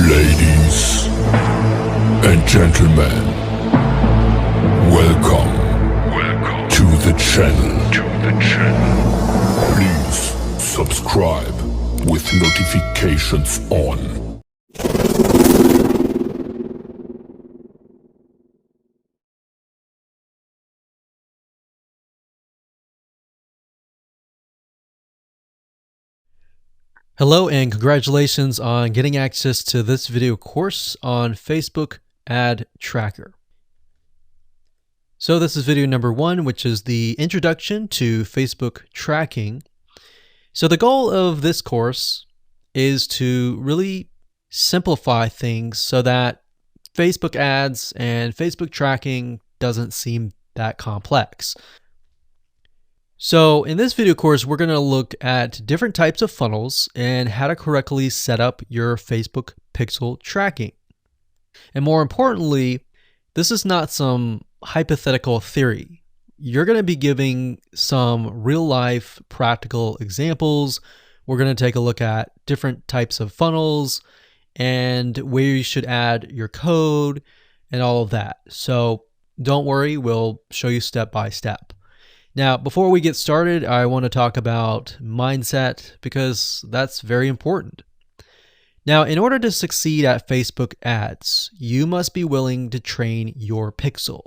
Ladies and gentlemen, welcome to the channel. Please subscribe with notifications on. Hello and congratulations on getting access to this video course on Facebook Ad Tracker. So this is video number 1, which is the introduction to Facebook tracking. So the goal of this course is to really simplify things so that Facebook ads and Facebook tracking doesn't seem that complex. So in this video course, we're going to look at different types of funnels and how to correctly set up your Facebook pixel tracking. And more importantly, this is not some hypothetical theory. You're going to be giving some real life practical examples. We're going to take a look at different types of funnels and where you should add your code and all of that. So don't worry, we'll show you step by step. Now, before we get started, I want to talk about mindset because that's very important. Now, in order to succeed at Facebook ads, you must be willing to train your pixel.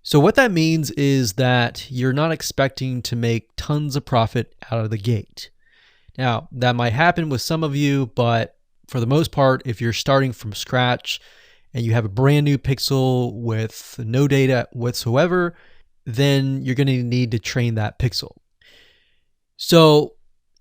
So what that means is that you're not expecting to make tons of profit out of the gate. Now, that might happen with some of you, but for the most part, if you're starting from scratch and you have a brand new pixel with no data whatsoever, then you're going to need to train that pixel. So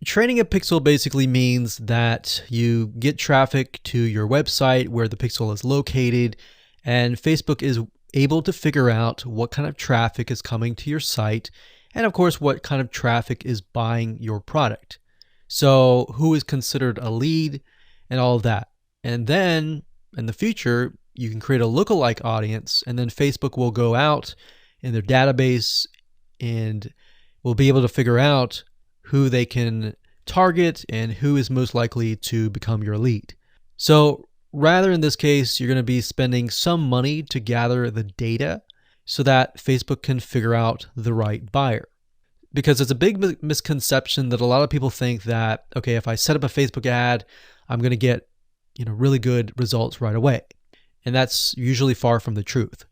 training a pixel basically means that you get traffic to your website where the pixel is located, and Facebook is able to figure out what kind of traffic is coming to your site, and of course what kind of traffic is buying your product. So who is considered a lead and all of that. And then in the future, you can create a lookalike audience, and then Facebook will go out in their database and will be able to figure out who they can target and who is most likely to become your lead. So rather in this case, you're going to be spending some money to gather the data so that Facebook can figure out the right buyer. Because it's a big misconception that a lot of people think that, okay, if I set up a Facebook ad, I'm going to get, really good results right away. And that's usually far from the truth.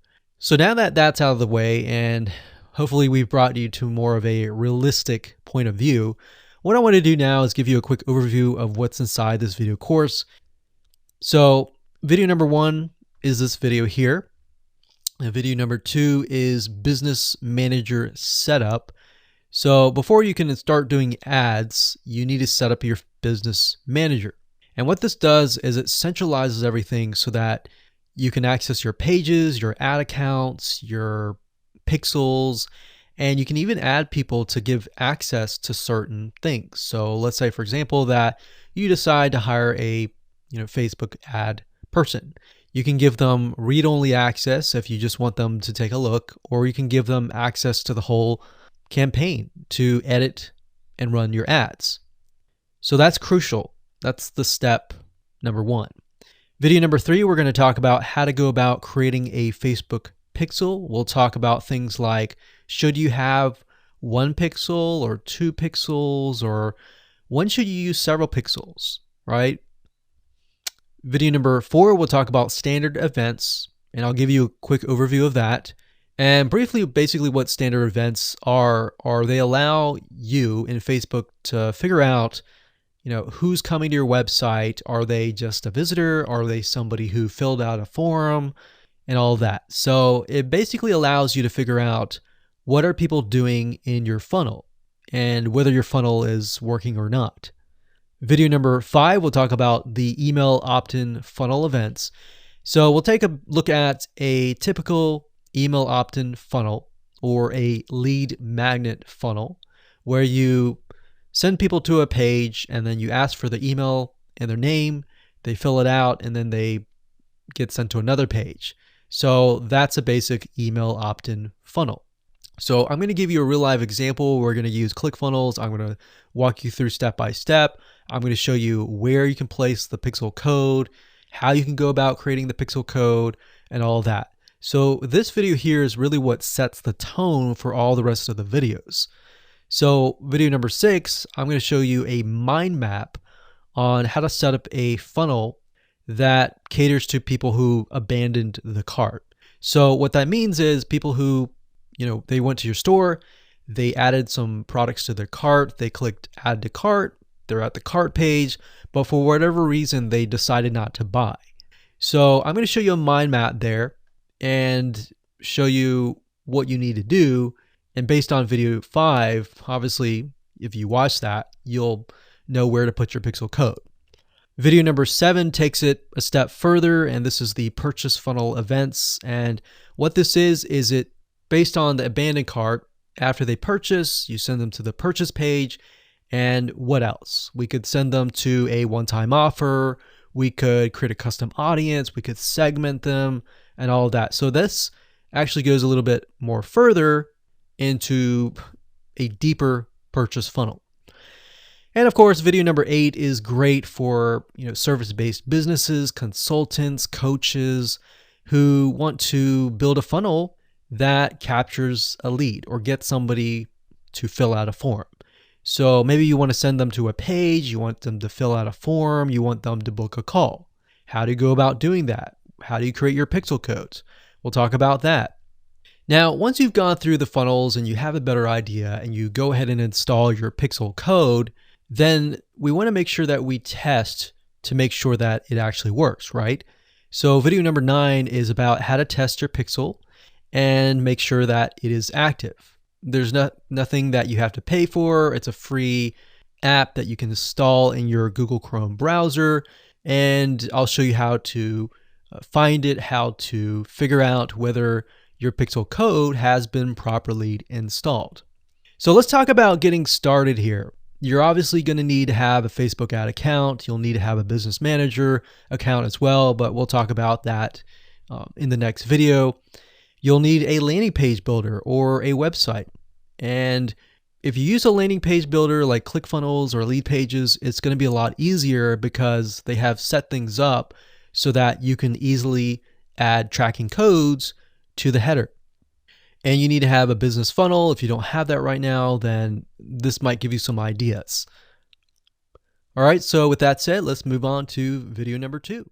So now that that's out of the way, and hopefully we've brought you to more of a realistic point of view, what I want to do now is give you a quick overview of what's inside this video course. So video number 1 is this video here. And video number 2 is Business Manager Setup. So before you can start doing ads, you need to set up your Business Manager. And what this does is it centralizes everything so that you can access your pages, your ad accounts, your pixels, and you can even add people to give access to certain things. So let's say, for example, that you decide to hire a Facebook ad person. You can give them read-only access if you just want them to take a look, or you can give them access to the whole campaign to edit and run your ads. So that's crucial. That's the step number 1. Video number 3, we're going to talk about how to go about creating a Facebook pixel. We'll talk about things like, should you have 1 pixel or 2 pixels, or when should you use several pixels, right? Video number 4, we'll talk about standard events, and I'll give you a quick overview of that. And briefly, basically what standard events are they allow you in Facebook to figure out who's coming to your website. Are they just a visitor? Are they somebody who filled out a forum and all of that? So it basically allows you to figure out what are people doing in your funnel and whether your funnel is working or not. Video number 5, we'll talk about the email opt-in funnel events. So we'll take a look at a typical email opt-in funnel or a lead magnet funnel where you send people to a page and then you ask for the email and their name, they fill it out, and then they get sent to another page. So that's a basic email opt-in funnel. So I'm going to give you a real live example. We're going to use ClickFunnels. I'm going to walk you through step by step. I'm going to show you where you can place the pixel code how you can go about creating the pixel code, and all that. So this video here is really what sets the tone for all the rest of the videos. So video number 6, I'm going to show you a mind map on how to set up a funnel that caters to people who abandoned the cart. So what that means is people who, they went to your store, they added some products to their cart, they clicked add to cart, they're at the cart page, but for whatever reason, they decided not to buy. So I'm going to show you a mind map there and show you what you need to do. And based on video 5, obviously, if you watch that, you'll know where to put your pixel code. Video number 7 takes it a step further, and this is the purchase funnel events. And what this is it based on the abandoned cart, after they purchase, you send them to the purchase page. And what else? We could send them to a one-time offer. We could create a custom audience. We could segment them and all of that. So this actually goes a little bit more further into a deeper purchase funnel. And of course, video number 8 is great for, service-based businesses, consultants, coaches who want to build a funnel that captures a lead or gets somebody to fill out a form. So maybe you want to send them to a page, you want them to fill out a form, you want them to book a call. How do you go about doing that? How do you create your pixel codes? We'll talk about that. Now, once you've gone through the funnels and you have a better idea and you go ahead and install your pixel code, then we want to make sure that we test to make sure that it actually works, right? So video number 9 is about how to test your pixel and make sure that it is active. There's nothing that you have to pay for. It's a free app that you can install in your Google Chrome browser, and I'll show you how to find it, how to figure out whether your pixel code has been properly installed. So let's talk about getting started here. You're obviously going to need to have a Facebook ad account. You'll need to have a business manager account as well, but we'll talk about that in the next video. You'll need a landing page builder or a website. And if you use a landing page builder like ClickFunnels or Leadpages, it's going to be a lot easier because they have set things up so that you can easily add tracking codes to the header. And you need to have a business funnel. If you don't have that right now, then this might give you some ideas. All right, so with that said, let's move on to video number 2.